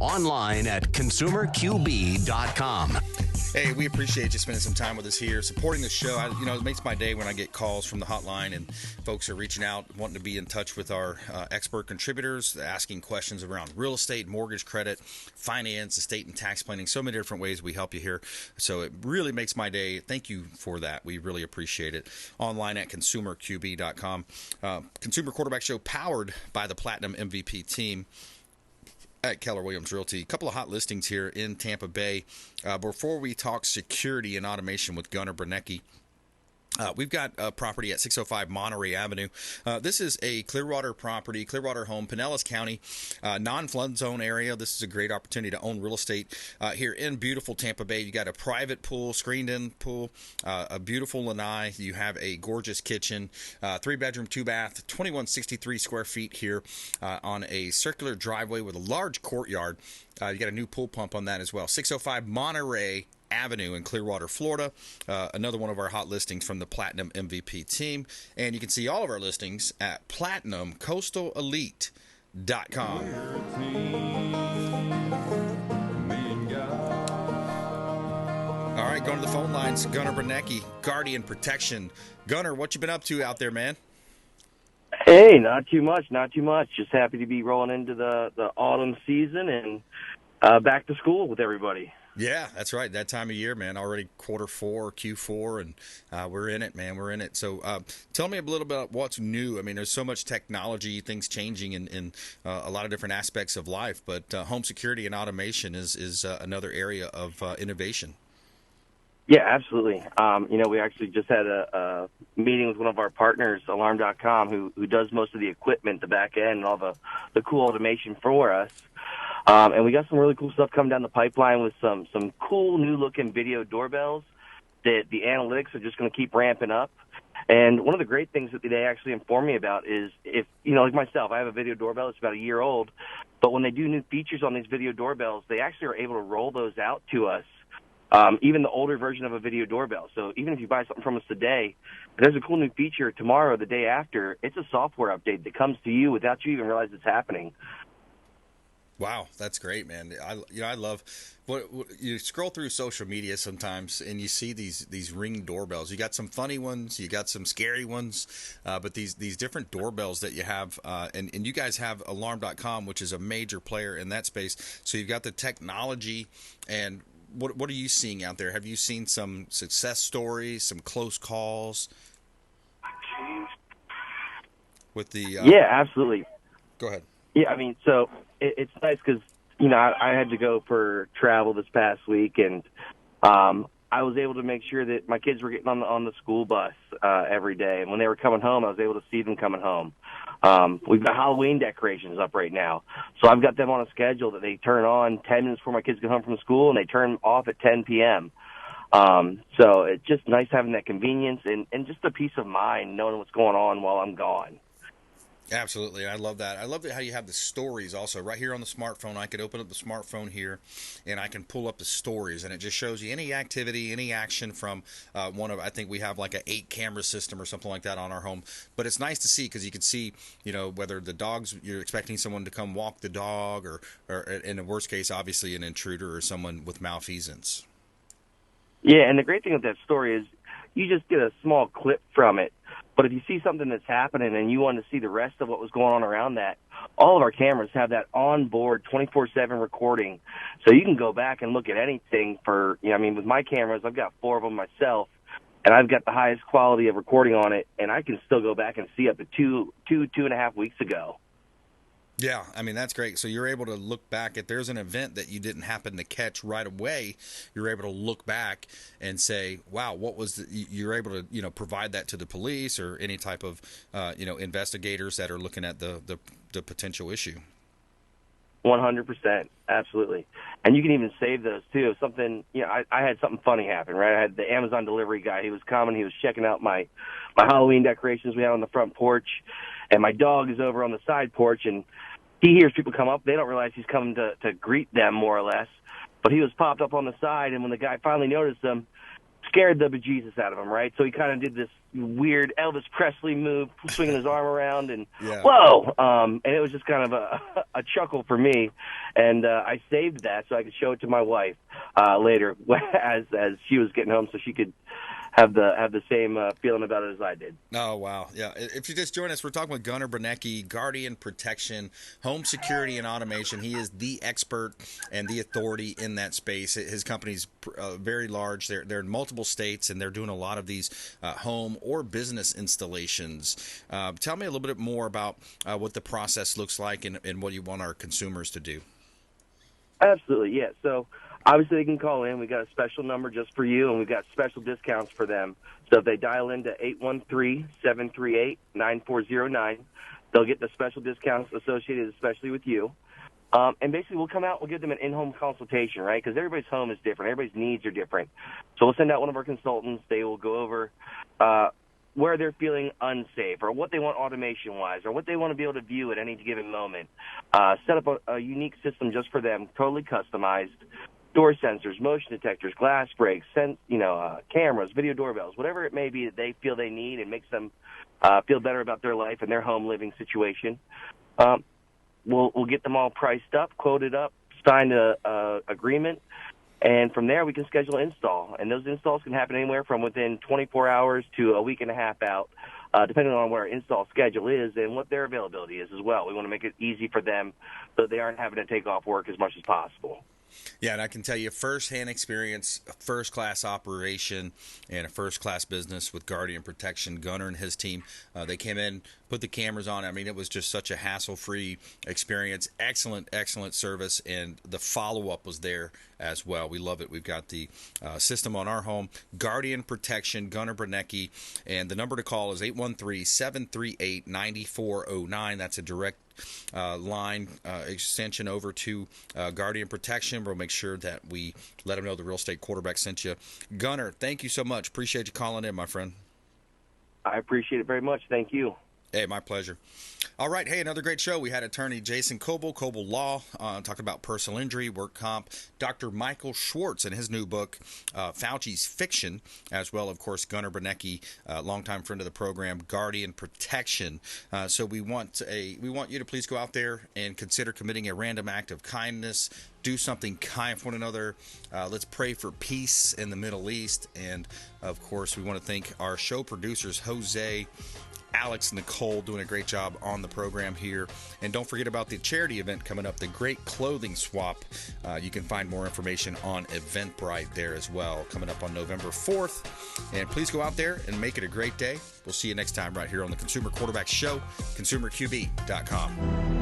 Online at consumerqb.com. Hey, we appreciate you spending some time with us here, supporting the show. It makes my day when I get calls from the hotline and folks are reaching out, wanting to be in touch with our expert contributors, asking questions around real estate, mortgage credit, finance, estate and tax planning, so many different ways we help you here. So it really makes my day. Thank you for that. We really appreciate it. Online at consumerqb.com. Consumer Quarterback Show powered by the Platinum MVP team at Keller Williams Realty. A couple of hot listings here in Tampa Bay. Before we talk security and automation with Gunnar Braniecki, we've got a property at 605 Monterey Avenue. This is a Clearwater property, Clearwater home, Pinellas County, non-flood zone area. This is a great opportunity to own real estate here in beautiful Tampa Bay. You got a private pool, screened-in pool, a beautiful lanai. You have a gorgeous kitchen, 3-bedroom, 2-bath, 2163 square feet here on a circular driveway with a large courtyard. You got a new pool pump on that as well. 605 Monterey Avenue in Clearwater, Florida. Another one of our hot listings from the Platinum MVP team. And you can see all of our listings at platinumcoastalelite.com. All right, going to the phone lines. Gunnar Braniecki, Guardian Protection. Gunnar, what you been up to out there, man? Hey, not too much. Just happy to be rolling into the autumn season and back to school with everybody. Yeah, that's right. That time of year, man. Already Q4, and we're in it, man. We're in it. So tell me a little bit about what's new. I mean, there's so much technology, things changing in a lot of different aspects of life, but home security and automation is another area of innovation. Yeah, absolutely. We actually just had a meeting with one of our partners, Alarm.com, who does most of the equipment, the back end, and all the cool automation for us. And we got some really cool stuff coming down the pipeline with some cool new-looking video doorbells that the analytics are just going to keep ramping up. And one of the great things that they actually inform me about is if, like myself, I have a video doorbell. It's about a year old. But when they do new features on these video doorbells, they actually are able to roll those out to us, even the older version of a video doorbell. So even if you buy something from us today, if there's a cool new feature tomorrow or the day after, it's a software update that comes to you without you even realize it's happening. Wow, that's great, man. I love what you scroll through social media sometimes and you see these Ring doorbells. You got some funny ones, you got some scary ones, but these different doorbells that you have, and you guys have Alarm.com, which is a major player in that space. So you've got the technology, and what are you seeing out there? Have you seen some success stories, some close calls with the? Yeah, absolutely. Go ahead. Yeah, I mean, so it's nice because, I had to go for travel this past week, and I was able to make sure that my kids were getting on the school bus every day. And when they were coming home, I was able to see them coming home. We've got Halloween decorations up right now. So I've got them on a schedule that they turn on 10 minutes before my kids get home from school, and they turn off at 10 p.m. So it's just nice having that convenience and just the peace of mind knowing what's going on while I'm gone. Absolutely. I love that. I love how you have the stories also. Right here on the smartphone, I could open up the smartphone here, and I can pull up the stories, and it just shows you any activity, any action from I think we have like an 8-camera system or something like that on our home. But it's nice to see because you can see, whether the dogs, you're expecting someone to come walk the dog or in the worst case, obviously an intruder or someone with malfeasance. Yeah, and the great thing with that story is you just get a small clip from it. But if you see something that's happening and you want to see the rest of what was going on around that, all of our cameras have that on-board 24/7 recording. So you can go back and look at anything with my cameras, I've got 4 of them myself, and I've got the highest quality of recording on it, and I can still go back and see up to two and a half weeks ago. Yeah, I mean, that's great. So you're able to look back if there's an event that you didn't happen to catch right away, you're able to look back and say, wow, what was you're able to, provide that to the police or any type of, investigators that are looking at the potential issue. 100%. Absolutely. And you can even save those too. If something, I had something funny happen, right? I had the Amazon delivery guy. He was coming. He was checking out my Halloween decorations we had on the front porch, and my dog is over on the side porch, and he hears people come up. They don't realize he's coming to greet them, more or less. But he was popped up on the side, and when the guy finally noticed him, scared the bejesus out of him, right? So he kind of did this weird Elvis Presley move, swinging his arm around, and Yeah. whoa! And it was just kind of a chuckle for me, and I saved that so I could show it to my wife later as she was getting home, so she could have the same feeling about it as I did. Oh, wow. Yeah. If you just join us, we're talking with Gunnar Braniecki, Guardian Protection, Home Security and Automation. He is the expert and the authority in that space. His company's very large. They're in multiple states, and they're doing a lot of these home or business installations. Tell me a little bit more about what the process looks like and what you want our consumers to do. Absolutely, yeah. So obviously they can call in. We got a special number just for you, and we've got special discounts for them. So if they dial into 813-738-9409, they'll get the special discounts associated especially with you. And basically we'll come out, we'll give them an in-home consultation, right? Because everybody's home is different. Everybody's needs are different. So we'll send out one of our consultants. They will go over where they're feeling unsafe or what they want automation-wise or what they want to be able to view at any given moment. Set up a unique system just for them, totally customized. Door sensors, motion detectors, glass breaks, cameras, video doorbells, whatever it may be that they feel they need and makes them feel better about their life and their home living situation. We'll get them all priced up, quoted up, signed a agreement, and from there we can schedule an install. And those installs can happen anywhere from within 24 hours to a week and a half out, depending on what our install schedule is and what their availability is as well. We want to make it easy for them so they aren't having to take off work as much as possible. Yeah, and I can tell you firsthand experience, a first-class operation, and a first-class business with Guardian Protection. Gunnar and his team, they came in, put the cameras on. I mean, it was just such a hassle-free experience. Excellent, excellent service, and the follow-up was there as well. We love it. We've got the system on our home, Guardian Protection, Gunnar Braniecki, and the number to call is 813-738-9409. That's a direct line extension over to Guardian Protection. We'll make sure that we let them know the real estate quarterback sent you. Gunnar, thank you so much. Appreciate you calling in, my friend. I appreciate it very much. Thank you. Hey, my pleasure. All right. Hey, another great show. We had attorney Jason Coble Law, talking about personal injury, work comp. Dr. Michael Schwartz in his new book, Fauci's Fiction, as well, of course, Gunnar Braniecki, longtime friend of the program, Guardian Protection. So we want you to please go out there and consider committing a random act of kindness. Do something kind for one another. Let's pray for peace in the Middle East. And, of course, we want to thank our show producers, Jose, Alex, Nicole, doing a great job on the program here. And don't forget about the charity event coming up, the Great Clothing Swap. You can find more information on Eventbrite there as well, coming up on November 4th. And please go out there and make it a great day. We'll see you next time right here on the Consumer Quarterback Show, consumerqb.com.